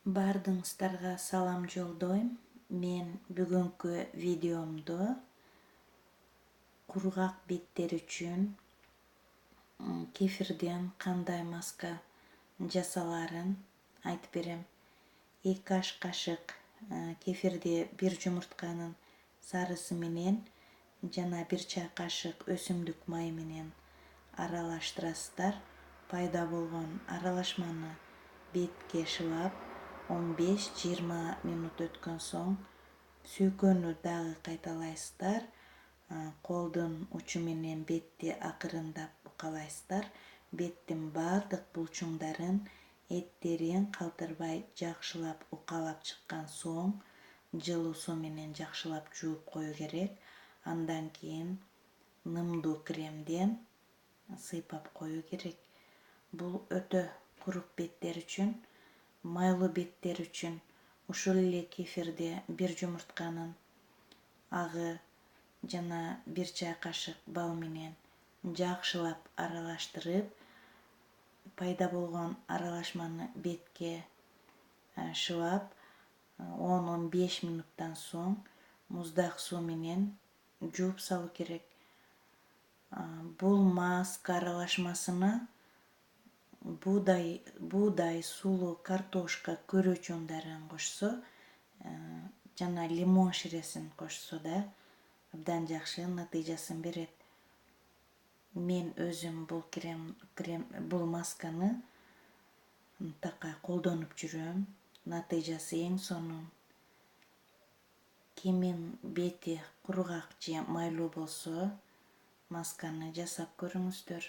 Бардыңыздарга салам жолдойм. Мен бүгүнкү видеомду кургак беттер үчүн кефирден кандай маска жасаларын айтып берем. 2 аш кашык кефирди бир жумуртканын сарысы менен жана 1 чай кашык өсүмдүк майы менен аралаштырасыздар. Пайда болгон аралашманы бетке шылап 15-20 минут өткөн соң сүйкөнүү дагы кайталайсыздар. Колдун учу менен бетти акырындап укалайсыздар. Беттин баардык булчуңдарын, эттерин калтырбай жакшылап укалап чыккан соң жылуу суу менен жакшылап жууп коюу керек. Андан кийин нымдуу кремден сыйпап коюу керек. Бул өтө курук беттер үчүн, майлуу беттер үчүн ушул эле кефирди 1 жумуртканын агы жана 1 чай кашык бал менен жакшылап аралаштырып, пайда болгон аралашманы бетке шылап 10-15 минуттан соң муздак суу менен жууп салуу керек. Бул маска аралашмасына буудай, сулуу картошка көрөчү ундарын кошсо жана лимон ширесин кошсо да абдан жакшы натыйжасын берет. Мен өзүм бул масканы такай колдонуп жүрөм. Натыйжасы эң сонун. Кимин бети кургак же майлуу болсо масканы жасап көрүңүздөр.